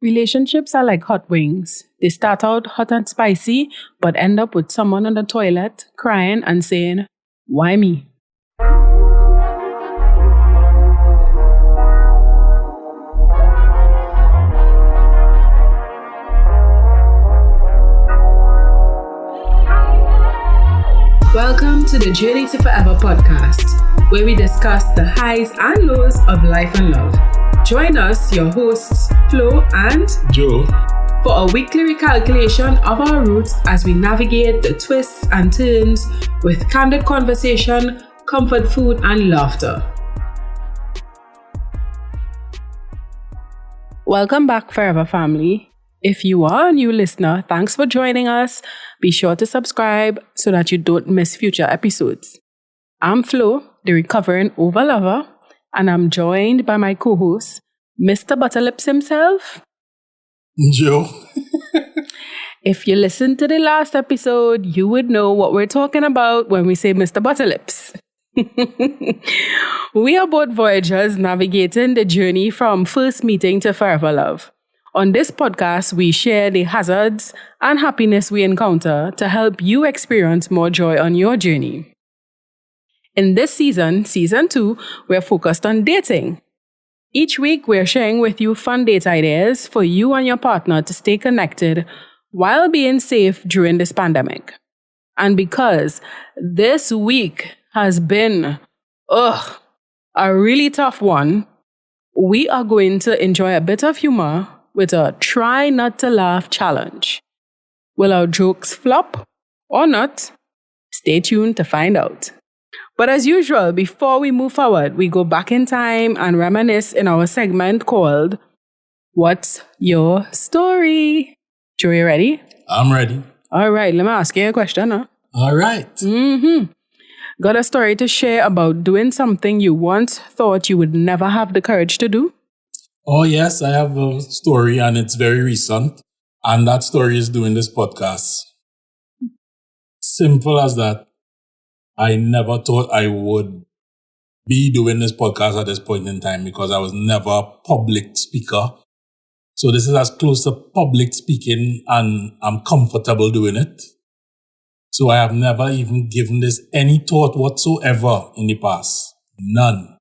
Relationships are like hot wings. They start out hot and spicy, but end up with someone on the toilet crying and saying, "Why me?" Welcome to the Journey to Forever podcast, where we discuss the highs and lows of life and love. Join us, your hosts, Flo and Joe, for a weekly recalculation of our roots as we navigate the twists and turns with candid conversation, comfort food, and laughter. Welcome back, Forever family. If you are a new listener, thanks for joining us. Be sure to subscribe so that you don't miss future episodes. I'm Flo, the recovering overlover, and I'm joined by my co-host, Mr. Butterlips himself, Joe. If you listened to the last episode, you would know what we're talking about when we say Mr. Butterlips. We are both voyagers navigating the journey from first meeting to forever love. On this podcast, we share the hazards and happiness we encounter to help you experience more joy on your journey. In this season 2, we're focused on dating. Each week, we're sharing with you fun date ideas for you and your partner to stay connected while being safe during this pandemic. And because this week has been, a really tough one, we are going to enjoy a bit of humor with a try not to laugh challenge. Will our jokes flop or not? Stay tuned to find out. But as usual, before we move forward, we go back in time and reminisce in our segment called What's Your Story? Joe, you ready? I'm ready. All right, let me ask you a question. All right. Got a story to share about doing something you once thought you would never have the courage to do? Oh, yes, I have a story and it's very recent. And that story is doing this podcast. Simple as that. I never thought I would be doing this podcast at this point in time because I was never a public speaker. So this is as close to public speaking and I'm comfortable doing it. So I have never even given this any thought whatsoever in the past. None.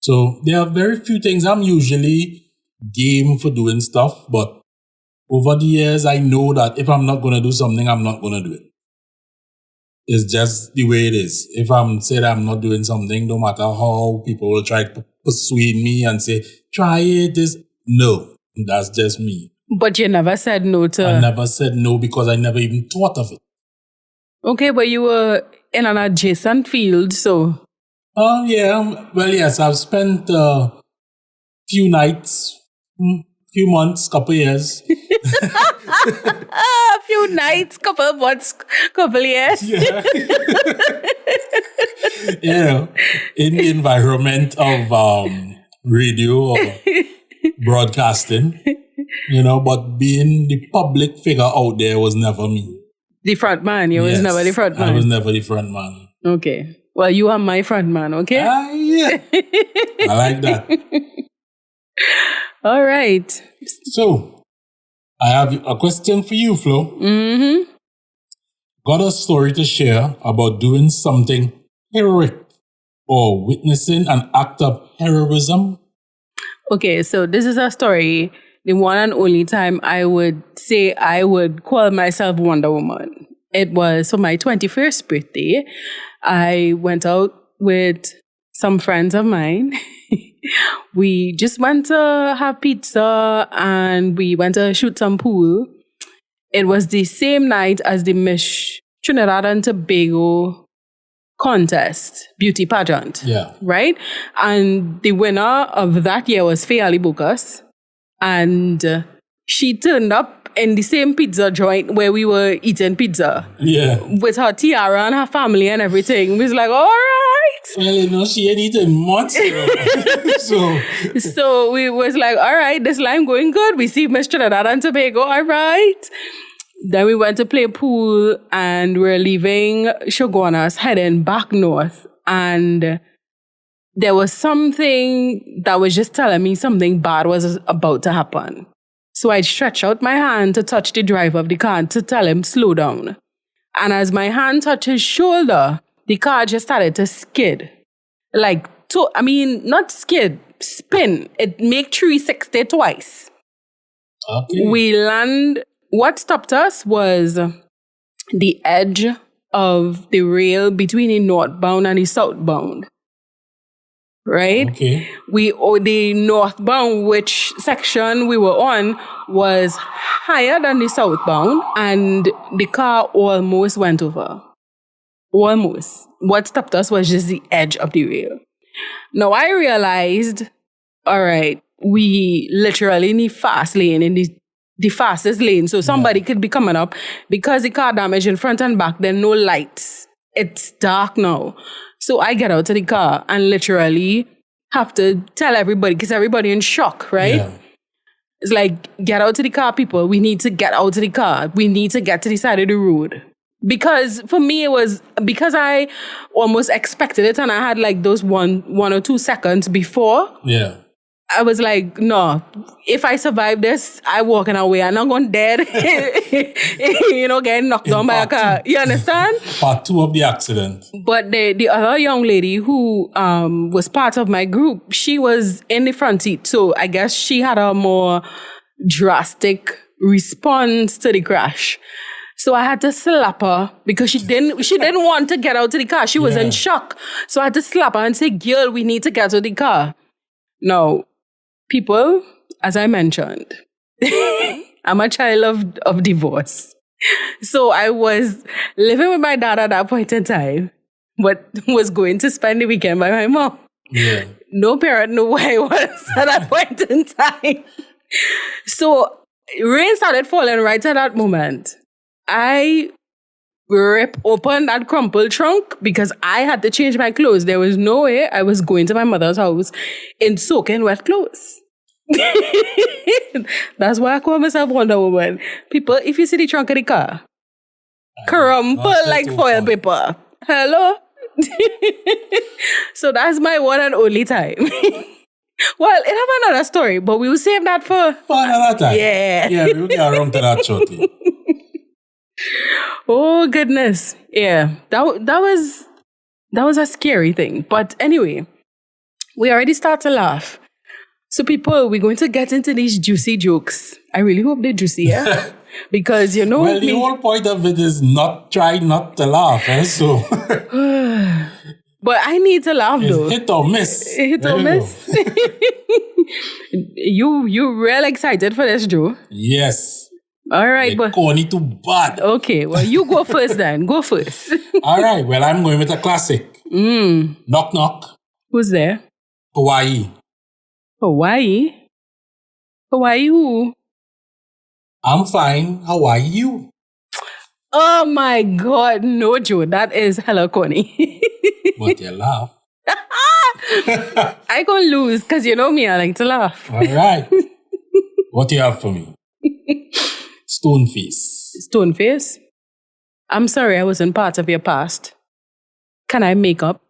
So there are very few things. I'm usually game for doing stuff, but over the years, I know that if I'm not going to do something, I'm not going to do it. It's just the way it is. If I'm saying I'm not doing something, no matter how people will try to persuade me and say, try it, no, that's just me. But you never said no to... I never said no because I never even thought of it. Okay, but you were in an adjacent field, so... Oh, yeah. Well, yes, I've spent a few nights, few months, couple years. A few nights, couple months, couple years. Yeah. In the environment of radio or broadcasting, but being the public figure out there was never me. The front man, you was never the front man. I was never the front man. Okay. Well, you are my front man, okay? Yeah. I like that. All right. So, I have a question for you, Flo. Got a story to share about doing something heroic or witnessing an act of heroism? Okay, so this is a story, the one and only time I would say I would call myself Wonder Woman. It was for my 21st birthday. I went out with some friends of mine. We just went to have pizza and we went to shoot some pool. It was the same night as the Miss Trinidad and Tobago contest, beauty pageant. Yeah. Right? And the winner of that year was Fairytale Bocas. And she turned up in the same pizza joint where we were eating pizza. Yeah. With her tiara and her family and everything. We was like, all right. Well, she ain't eating much. So we was like, all right, this line going good. We see Miss Trinidad and Tobago, all right. Then we went to play pool and we're leaving Shoguanas, heading back north. And there was something that was just telling me something bad was about to happen. So I stretched out my hand to touch the driver of the car to tell him slow down. And as my hand touched his shoulder, the car just started to skid. Not skid, spin. It made 360 twice. Okay. What stopped us was the edge of the rail between the northbound and the southbound. Right? Okay. The northbound, which section we were on, was higher than the southbound, and the car almost went over. Almost. What stopped us was just the edge of the rail. Now I realized, all right, we literally need fast lane in the fastest lane. So somebody could be coming up because the car damaged in front and back. There are no lights. It's dark now. So I get out of the car and literally have to tell everybody because everybody in shock, right? Yeah. It's like, get out of the car, people. We need to get out of the car. We need to get to the side of the road. Because for me, it was because I almost expected it and I had like those one or 2 seconds before. Yeah. I was like, no, if I survive this, I'm walking away. I'm not going dead. Getting knocked down by a car. You understand? Part 2 of the accident. But the other young lady who was part of my group, she was in the front seat. So I guess she had a more drastic response to the crash. So I had to slap her because she didn't want to get out of the car. She was in shock. So I had to slap her and say, girl, we need to get out of the car. Now, people, as I mentioned, I'm a child of divorce. So I was living with my dad at that point in time, but was going to spend the weekend by my mom. Yeah. No parent knew where I was at that point in time. So rain started falling right at that moment. I ripped open that crumpled trunk because I had to change my clothes. There was no way I was going to my mother's house in soaking wet clothes. That's why I call myself Wonder Woman. People, if you see the trunk of the car, crumple like foil paper. Hello? So that's my one and only time. Well, it have another story, but we will save that for another time. Yeah. Yeah, we will get around to that shortly. Oh goodness. Yeah. That was a scary thing. But anyway, we already start to laugh. So people, we're going to get into these juicy jokes. I really hope they're juicy, yeah? Because well, the whole point of it is try not to laugh, so but I need to laugh though. Hit or miss. Hit or miss. You real excited for this, Joe? Yes. All right, but corny too bad. Okay, well, you go first then. Go first. All right, well, I'm going with a classic. Knock, knock. Who's there? Hawaii. Hawaii who? I'm fine. How are you? Oh my God, no, Joe. That is hella corny. But you laugh. I gonna lose because you know me, I like to laugh. All right. What do you have for me? Stone face. Stone face? I'm sorry I wasn't part of your past. Can I make up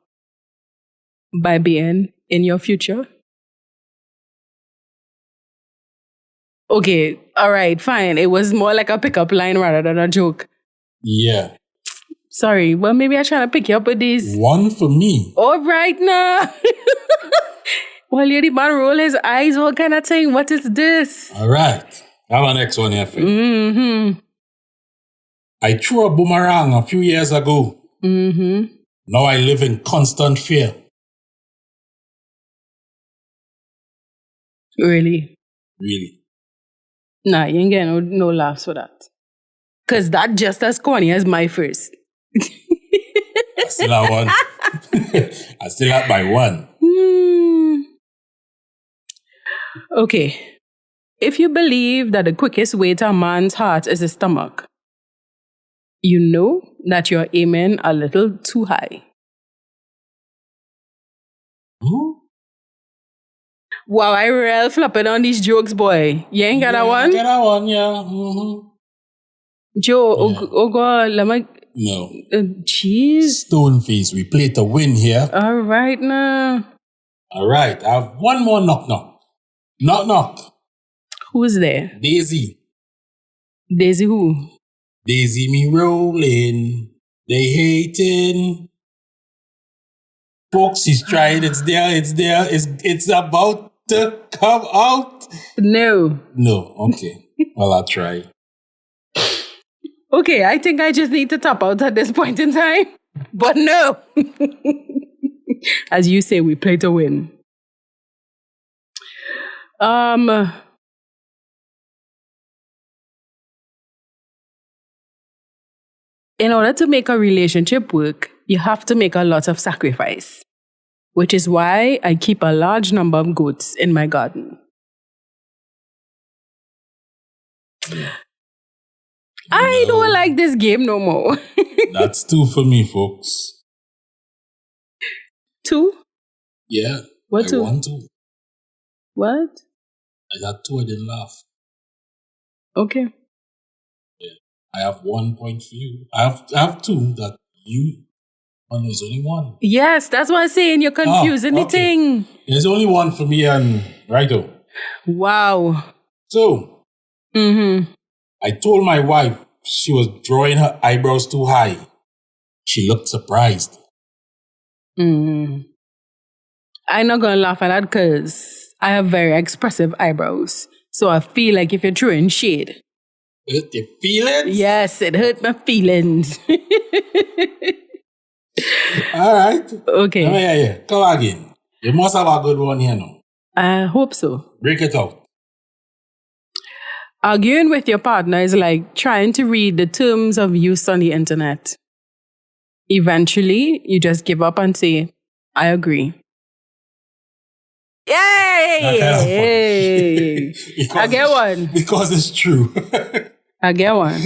by being in your future? Okay, all right, fine. It was more like a pickup line rather than a joke. Yeah. Sorry, well, maybe I'm trying to pick you up with these. One for me. All right, now. Well, the man roll his eyes, what kind of thing? What is this? All right. I have a next one here for you. Mm-hmm. I threw a boomerang a few years ago. Mm-hmm. Now I live in constant fear. Really? Really. Nah, you ain't getting no laughs for that. Because that just as corny as my first. I still have one. I still have my one. Okay. If you believe that the quickest way to a man's heart is his stomach, you know that you're aiming a little too high. Wow, I real flopping on these jokes, boy. You ain't got that one? I got that one, yeah. Mm-hmm. Joe, Yeah. oh God, let me... No. Jeez. Stone face. We play to win here. All right, now. All right. I have one more knock knock. Knock knock. Who's there? Daisy. Daisy who? Daisy me rolling. They hating. Folks, she's trying. It's there. It's about to come out. No. No. Okay. Well, I'll try. Okay, I think I just need to tap out at this point in time. But no. As you say, we play to win. In order to make a relationship work, you have to make a lot of sacrifice, which is why I keep a large number of goats in my garden. I don't like this game no more. That's 2 for me, folks. 2? Yeah. What 2? I won 2. What? I got 2. I didn't laugh. Okay. Yeah. I have 1 point for you. I have 2 that you. And there's only 1. Yes, that's what I'm saying. You're confusing the thing. There's only 1 for me and Righto. Wow. So, I told my wife she was drawing her eyebrows too high. She looked surprised. I'm not going to laugh at that because I have very expressive eyebrows. So I feel like if you're throwing shade. Hurt your feelings? Yes, it hurt my feelings. All right. Okay. Yeah. Come again. You must have a good one here now. I hope so. Break it out. Arguing with your partner is like trying to read the terms of use on the internet. Eventually, you just give up and say, I agree. Yay! Yay! I get one. Because it's true. I get one.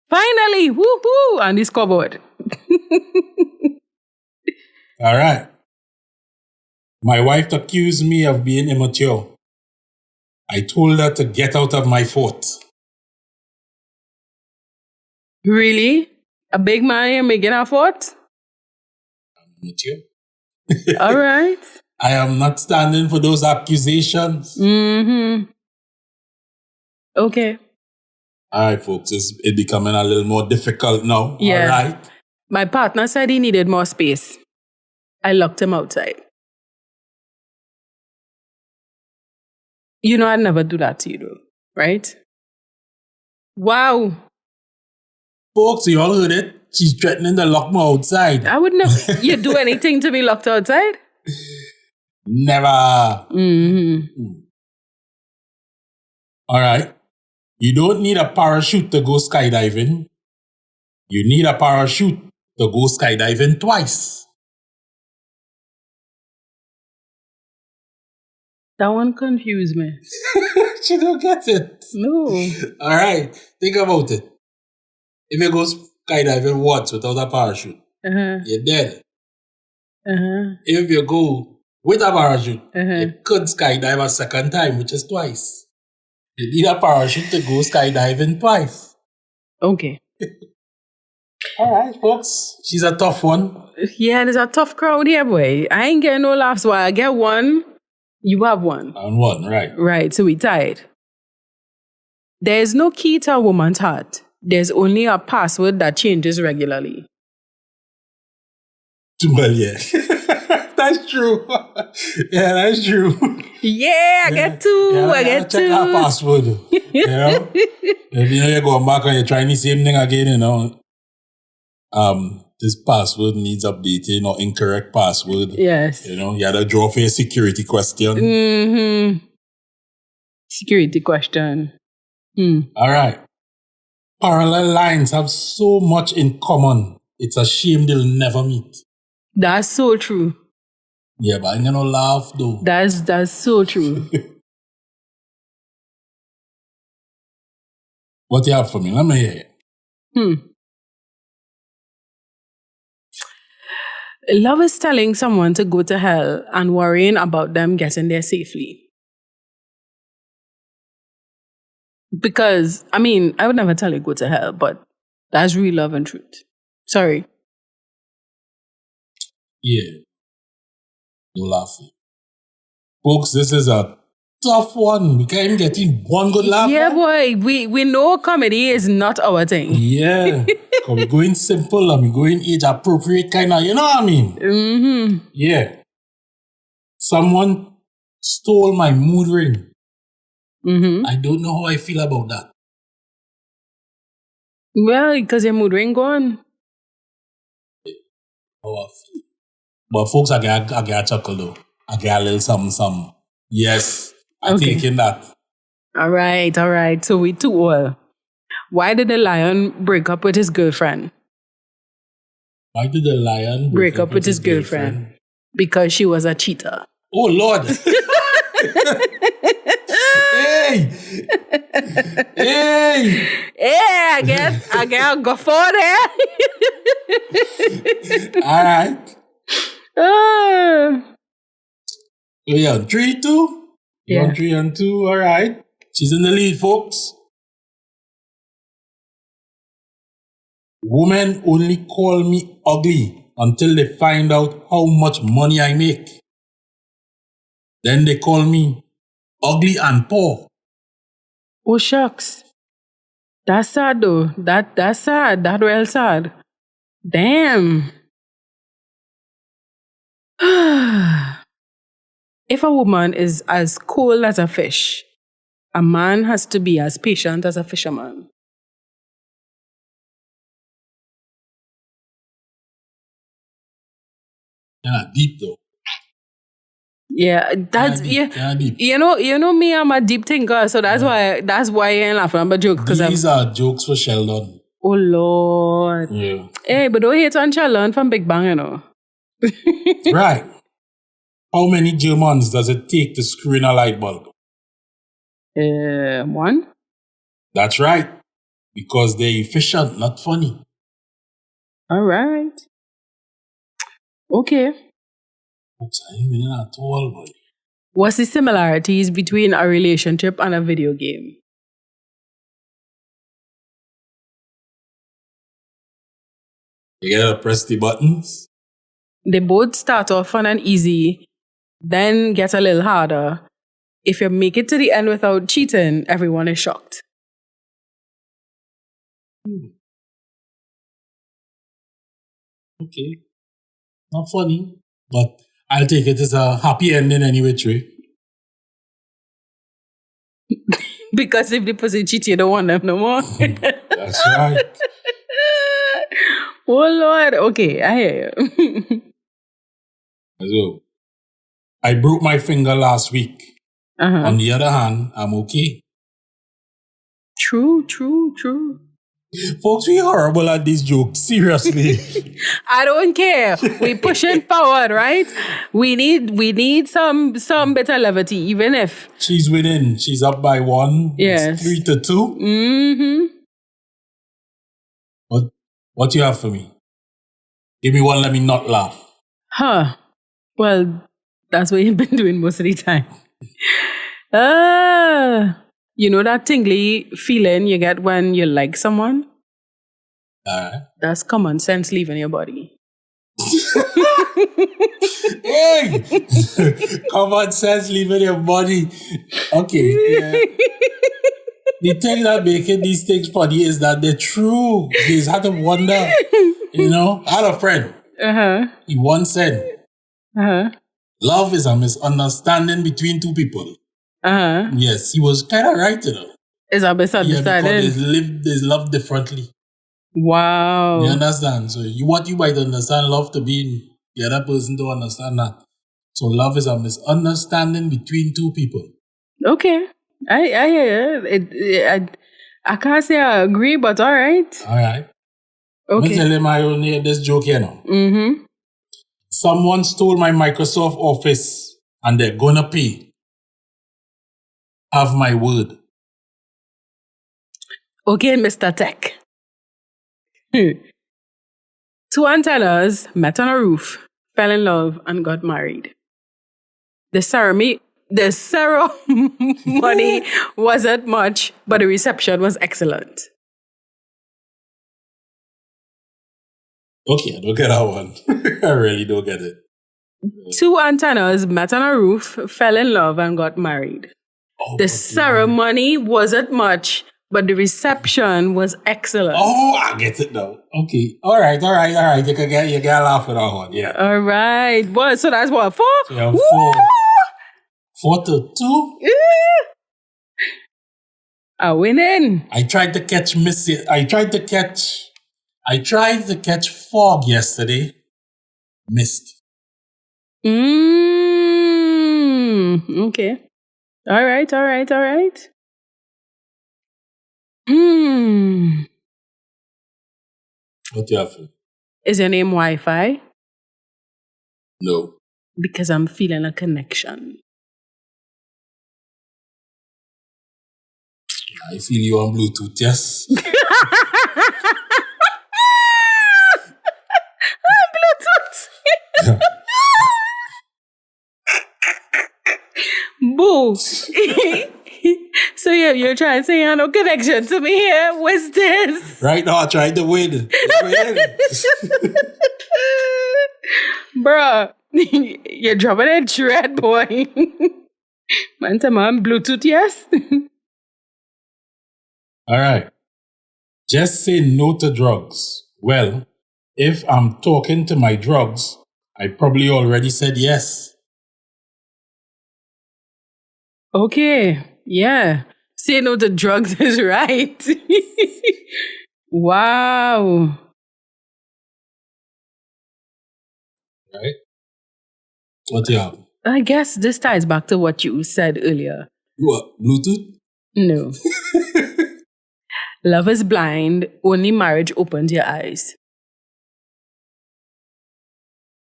Finally! Woohoo! On this cupboard. All right. My wife accused me of being immature. I told her to get out of my fort. Really? A big man here making a fort? I'm immature. All right. I am not standing for those accusations. Okay. All right, folks. It's becoming a little more difficult now. Yeah. All right. My partner said he needed more space. I locked him outside. You know I'd never do that to you, though. Right? Wow. Folks, you all heard it. She's threatening to lock me outside. I would never. You do anything to be locked outside? Never. All right. You don't need a parachute to go skydiving. You need a parachute to go skydiving twice. That one confused me. She don't get it. No. All right. Think about it. If you go skydiving once without a parachute, you're dead. If you go with a parachute, you could skydive a second time, which is twice. You need a parachute to go skydiving twice. Okay. All right, folks. She's a tough one. Yeah, there's a tough crowd here, boy. I ain't getting no laughs. So I get one. You have one. And 1, right. Right, so we tied. There's no key to a woman's heart. There's only a password that changes regularly. Well, yeah. That's true. Yeah, that's true. Yeah, I get 2. Yeah, I get 2. check our password. You know? If you know you're going back and you're trying the same thing again, you know. This password needs updating or incorrect password. Yes. You know, you had to draw for a security question. Security question. All right. Parallel lines have so much in common. It's a shame they'll never meet. That's so true. Yeah, but I'm gonna laugh though. That's so true. What you have for me? Let me hear it. Love is telling someone to go to hell and worrying about them getting there safely. Because, I mean, I would never tell you go to hell, but that's real love and truth. Sorry. Yeah. No laughing. Folks, this is a tough one. We can't even get in one good laugh. Yeah, boy. We know comedy is not our thing. Yeah. Because we're going simple and we're going age appropriate kind of, you know what I mean? Mm-hmm. Yeah. Someone stole my mood ring. Mm-hmm. I don't know how I feel about that. Well, because your mood ring gone. How I feel. But folks, I get a chuckle though. I get a little something. Yes, I'm taking that. All right. So we too all. Why did the lion break up with his girlfriend? Why did the lion break up with his girlfriend? Because she was a cheater. Oh, Lord. Hey, I get a go for there. All right. You're on 3-2? You're on 3-2, all right. She's in the lead, folks. Women only call me ugly until they find out how much money I make. Then they call me ugly and poor. Oh, shucks. That's sad, though. That's sad. That's real sad. Damn. If a woman is as cold as a fish, a man has to be as patient as a fisherman. Yeah, deep though. Yeah, that's deep. You know me. I'm a deep thinker, so that's why you ain't laughing about jokes. These are jokes for Sheldon. Oh Lord. Yeah. Hey, but don't hate on Sheldon from Big Bang, you know. Right. How many Germans does it take to screw in a light bulb? 1. That's right. Because they're efficient, not funny. All right. Okay. Oops, I ain't winning at all, boy. What's the similarities between a relationship and a video game? You gotta press the buttons. They both start off fun and easy, then get a little harder. If you make it to the end without cheating, everyone is shocked. Okay. Not funny, but I'll take it as a happy ending anyway, Trey. Because if the person cheats, you don't want them no more. That's right. Oh, Lord. Okay, I hear you. So, I broke my finger last week. On the other hand, I'm okay. True. Folks, we horrible at these jokes. Seriously. I don't care. We pushing forward, right? We need some bit of levity, even if she's winning. She's up by 1. Yes. It's 3-2. Mm-hmm. What you have for me? Give me one, let me not laugh. Well, that's what you've been doing most of the time. You know that tingly feeling you get when you like someone? That's common sense leaving your body. Hey! Common sense leaving your body. Okay. Yeah. The thing that making these things funny is that they're true. You just have to wonder. You know, I had a friend. He once said, love is a misunderstanding between two people. Yes, he was kind of right, you know. It's a misunderstanding. Yeah, because they love differently. Wow. You understand? So what you might understand love to be, the other person don't understand that. So love is a misunderstanding between two people. Okay. I hear you. I can't say I agree, but all right. All right. Okay. Let me tell you my own this joke here now. Mm-hmm. Someone stole my Microsoft Office and they're gonna pay. Have my word. Okay, Mr. Tech. 2 antennas met on a roof, fell in love, and got married. The ceremony wasn't much, but the reception was excellent. Okay, I don't get that one. I really don't get it. Two antennas met on a roof, fell in love, and got married. Oh, The ceremony wasn't much, but the reception was excellent. Oh, I get it now. Okay. All right. You can get a laugh at that one. Yeah. All right. What? So that's what, 4? So you have 4 to 2. I'm winning. I tried to catch fog yesterday. Missed. Okay. All right. What do you have for? Is your name Wi-Fi? No. Because I'm feeling a connection. I feel you on Bluetooth, yes. Bluetooth. Boo. So you're trying to say you have no connection to me here? What's this? Right now, I tried to win. Bruh, you're dropping a dread, boy. Man, Bluetooth, yes? All right. Just say no to drugs. Well, if I'm talking to my drugs, I probably already said yes. Okay, yeah. Say no to drugs is right. Wow. Right? What do you have? I guess this ties back to what you said earlier. What? Bluetooth? No. Love is blind. Only marriage opens your eyes.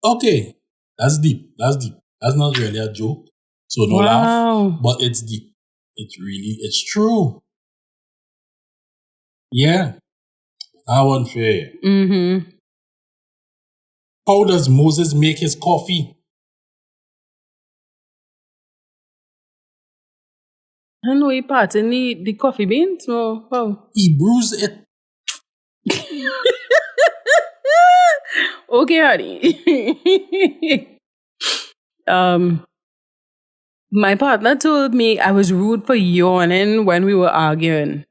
Okay. That's deep. That's not really a joke. So no laugh. But it's deep. It's true. Yeah. That one fair. Mm-hmm. How does Moses make his coffee? I know he part in the coffee beans. So, how? He brews it. Okay, honey. My partner told me I was rude for yawning when we were arguing.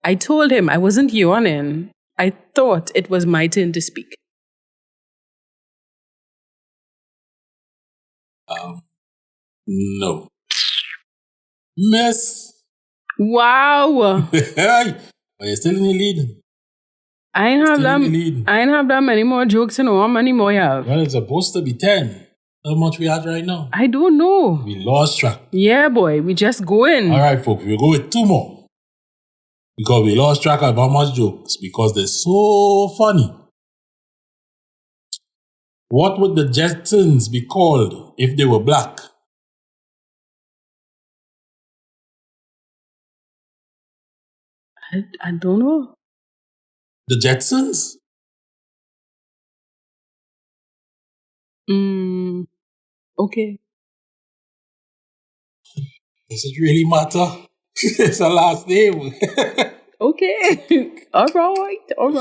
I told him I wasn't yawning. I thought it was my turn to speak. No. Miss. Wow. But you're still in the lead. I ain't have that many more jokes and how many more you have. Well, it's supposed to be 10. How much we have right now? I don't know. We lost track. Yeah, boy. We just going. All right, folks. We'll go with 2 more. Because we lost track of how much jokes. Because they're so funny. What would the Jetsons be called if they were black? I don't know. The Jetsons? Okay. Does it really matter? It's a last name. Okay. All right. All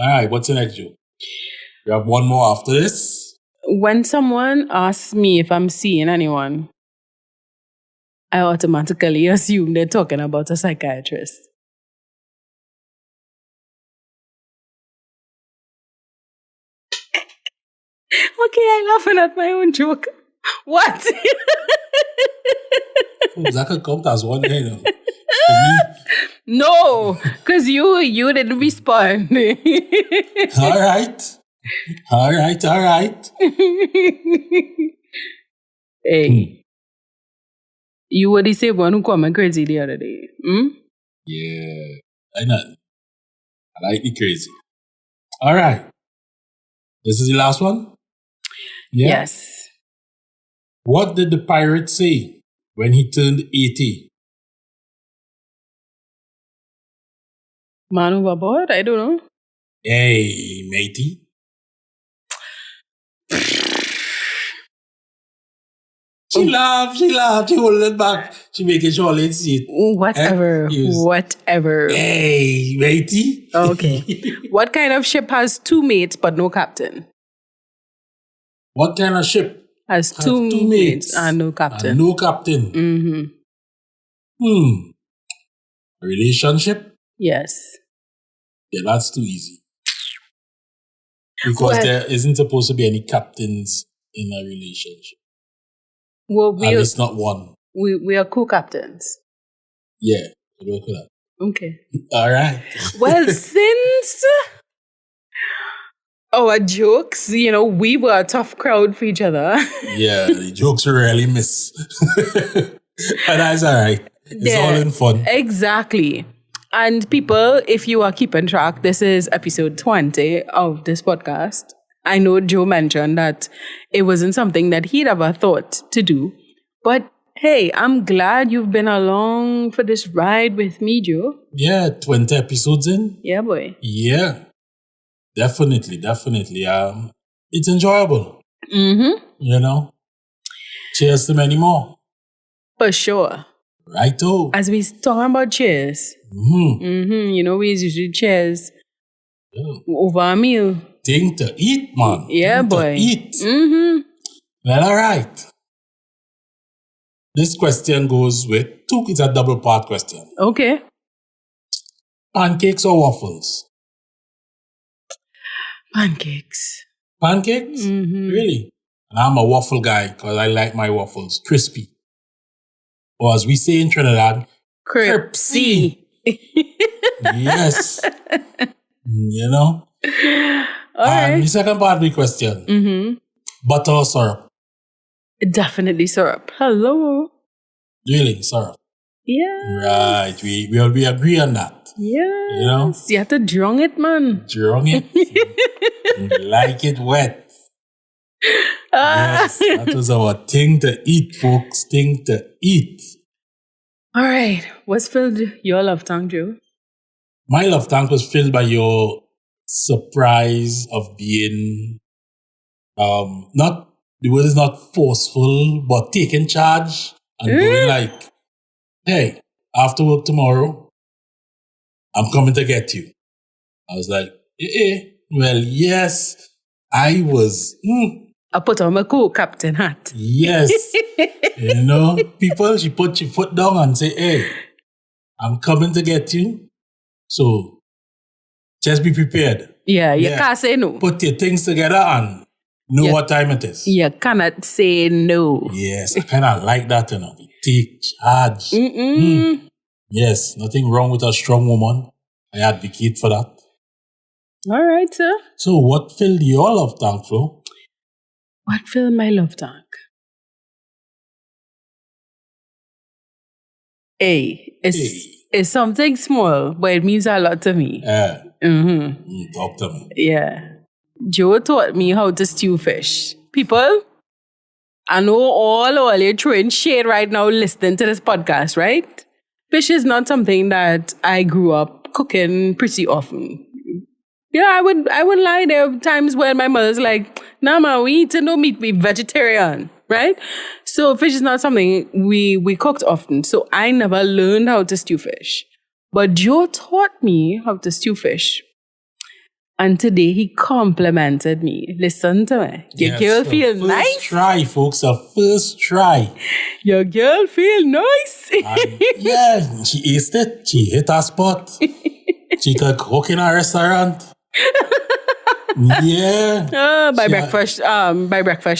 right, what's the next joke? We have one more after this. When someone asks me if I'm seeing anyone, I automatically assume they're talking about a psychiatrist. Okay, I'm laughing at my own joke. What? That could count as one day, though. For me. No, because you didn't respond. All right. Hey. You were the same one who called me crazy the other day. Yeah. I know. I like the crazy. All right. This is the last one? Yeah? Yes. What did the pirate say when he turned 80? Man overboard? I don't know. Hey, matey. She laughed, she holding it back. She making sure let's see it. Whatever. Hey, matey. Okay. What kind of ship has 2 mates but no captain? What kind of ship Has two mates and no captain? No captain. Mm-hmm. A relationship? Yes. Yeah, that's too easy. Because there isn't supposed to be any captains in a relationship. Well, at least not one. We are co-captains. Yeah, we'll work with that. Okay. All right. Well, since our jokes, we were a tough crowd for each other. Yeah, the jokes really miss. But that's all right. It's all in fun. Exactly. And people, if you are keeping track, this is episode 20 of this podcast. I know Joe mentioned that it wasn't something that he'd ever thought to do. But hey, I'm glad you've been along for this ride with me, Joe. Yeah, 20 episodes in. Yeah, boy. Yeah, definitely. It's enjoyable. Mm-hmm. Cheers to many more. For sure. Righto. As we talk about cheers, we usually cheers over a meal. Thing to eat, man. Yeah, Thing boy. To eat. Mm-hmm. Well, all right. This question goes with it's a double part question. Okay. Pancakes or waffles? Pancakes. Pancakes? Mm-hmm. Really? And I'm a waffle guy because I like my waffles crispy. Or as we say in Trinidad, Cripsy. Yes. All right. The second part of the question. Butter or syrup? Definitely syrup. Hello. Really? Syrup? Yeah. Right. We agree on that. Yes. You have to drunk it, man. Drunk it? Like it wet. Yes, that was our thing to eat, folks. Thing to eat. All right. What's filled your love tank, Joe? My love tank was filled by your surprise of being, the word is not forceful, but taking charge and going like, hey, after work tomorrow, I'm coming to get you. I was like, well, yes, I was, I put on my co-captain hat. Yes. People, she put your foot down and say, hey, I'm coming to get you. So, just be prepared. Yeah, you can't say no. Put your things together and know what time it is. You cannot say no. Yes, I kind of like that, Take charge. Yes, nothing wrong with a strong woman. I advocate for that. All right, sir. So, what filled your love tank, Flo? What filled my love tank? It's something small, but it means a lot to me. Talk to me. Yeah. Joe taught me how to stew fish. People, I know all you're throwing shade right now listening to this podcast, right? Fish is not something that I grew up cooking pretty often. Yeah, I would lie. There are times when my mother's like, nah, man, we eat no meat, we vegetarian, right? So fish is not something we cooked often. So I never learned how to stew fish. But Joe taught me how to stew fish. And today he complimented me. Listen to me. Your girl feel nice. First try, folks. A first try. Your girl feel nice. Yeah, she aced it. She hit her spot. She could cook in a restaurant. Yeah. By breakfast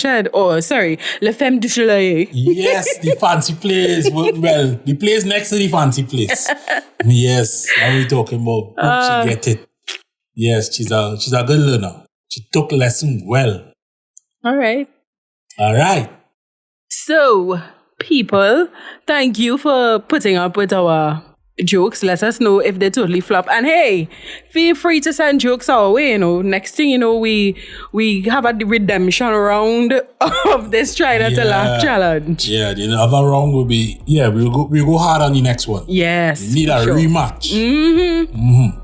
shed. Oh, sorry. Le Femme du Soleil. Yes, the fancy place. Well, the place next to the fancy place. Yes, how we talking about? She get it. Yes, she's a good learner. She took lesson well. All right. So, people, thank you for putting up with our jokes. Let us know if they totally flop. And hey, feel free to send jokes our way. Next thing you know, we have a redemption round of this Try Not to Laugh challenge. Yeah, the other round will be we'll go hard on the next one. Yes, we need a rematch.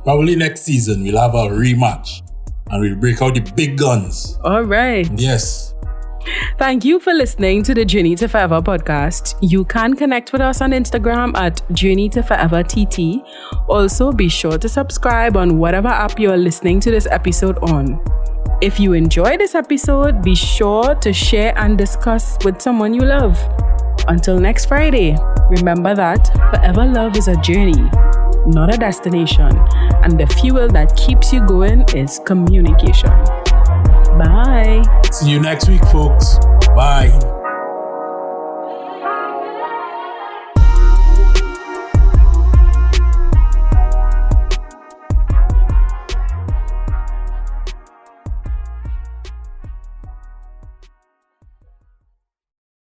Probably next season we'll have a rematch and we'll break out the big guns. All right. Yes. Thank you for listening to the Journey to Forever podcast. You can connect with us on Instagram at Journey to Forever TT. Also, be sure to subscribe on whatever app you are listening to this episode on. If you enjoy this episode, be sure to share and discuss with someone you love. Until next Friday, remember that forever love is a journey, not a destination, and the fuel that keeps you going is communication. Bye. See you next week, folks. Bye.